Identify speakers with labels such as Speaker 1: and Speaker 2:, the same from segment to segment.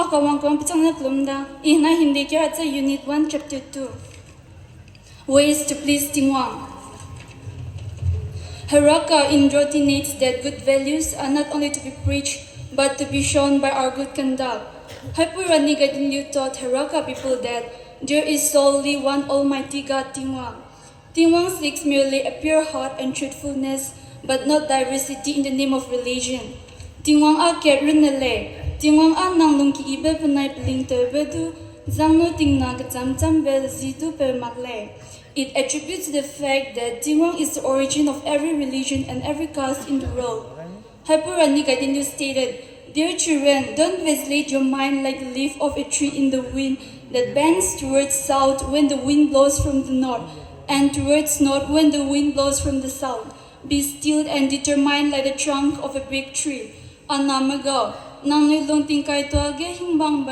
Speaker 1: Akawangkwang pichangna plumda. Ihna Hingde Kiyatateile Unit 1 Chapter 2. Ways to please Tingwang. Haraka indoctrinates that good values are not only to be preached but to be shown by our good conduct. Hapurani Gadinlu taught Haraka people that there is solely one Almighty God, Tingwang. Tingwang seeks merely a pure heart and truthfulness, but not diversity in the name of religion. Tingwang a ket rinale. Tingwang a nang lung ki ibe panai pling tebedu, zangno tingna kacham cham bel zidu per magle. It attributes the fact that Tingwang is the origin of every religion and every caste in the world. Hapurani Gadinlu stated, "Dear children, don't vacillate your mind like the leaf of a tree in the wind that bends towards south when the wind blows from the north, and towards north when the wind blows from the south. Be still and determined like the trunk of a big tree. Anamago, nang nilong tingkai toage hingbang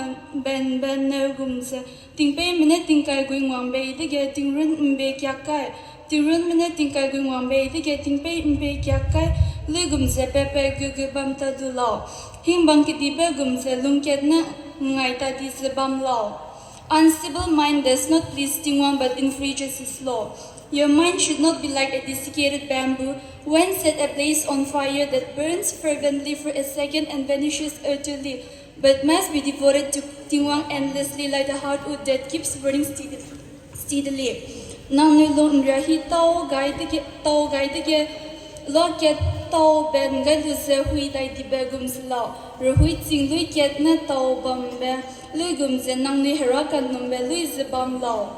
Speaker 1: ben nergumse. Tingpei minute tingkai going one bay the getting run mbe kyakai. Tirun minute tingkai going one bay the getting pay mbe kyakai. Legumse pepe gugu bamta du law. Hingbang kitibe gumse lungketna ngaita dis bam law. Uncivil mind does not please Tingwang but infringes his law. Your mind should not be like a desiccated bamboo when set ablaze on fire that burns fervently for a second and vanishes utterly, but must be devoted to Tingwang endlessly like the hardwood that keeps burning steadily. Nang nilong rahi tao gai de lo ket tao ben gai lu se hui dai di begum sla ro hui ting lui ket na tao bam be lui gum ze nang ni Haraka num be lui ze bam lao."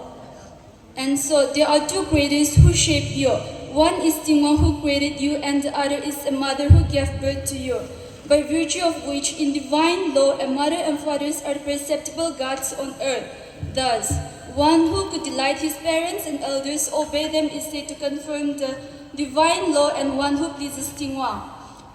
Speaker 1: And so there are two creators who shape you. One is Tingwang who created you, and the other is a mother who gave birth to you, by virtue of which in divine law a mother and fathers are the perceptible gods on earth. Thus, one who could delight his parents and elders, obey them, is said to confirm the divine law, and one who pleases Tingwang.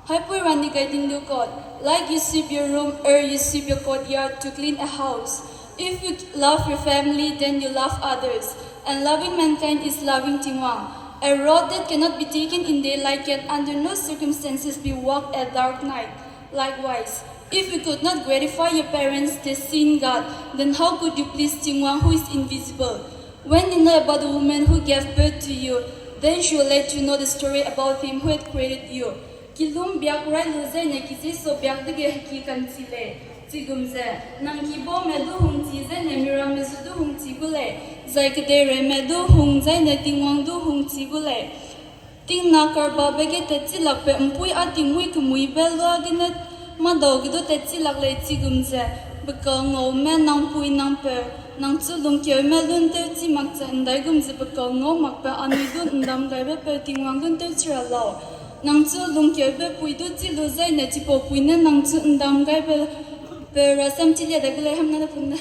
Speaker 1: Hapurani Gadinlu quote, "Like you sweep your room or you sweep your courtyard to clean a house. If you love your family, then you love others. And loving mankind is loving Tingwang. A road that cannot be taken in daylight can under no circumstances be walked at dark night. Likewise, if you could not gratify your parents, the seen God, then how could you please Tingwang who is invisible? When you know about the woman who gave birth to you, then she will let you know the story about him who had created you. Kilum biak rai luze ne kisi so biak dige haki kansile. Tigumze, nang kibo medu hung tize ne miramezu du hung tigule. Zaikadere medu hung zai ne Tingwang du hung tigule. Ting nakar babege tetsi lakpe mpui ating mui kumui belo aginet madogido tetsi lakle tigumze. Bekal ngo me nang pui nang per. Nang tsulung kyo me lun terti makta ndai gumze bekal ngo makpe anuidun ndam gaibe per Tingwang dun terti ralao. Nang tsulung kyo be pui du tilu zai ne tipo pui ne nang tsu ndam gaibe per rasam tilia dagule hamna na punda.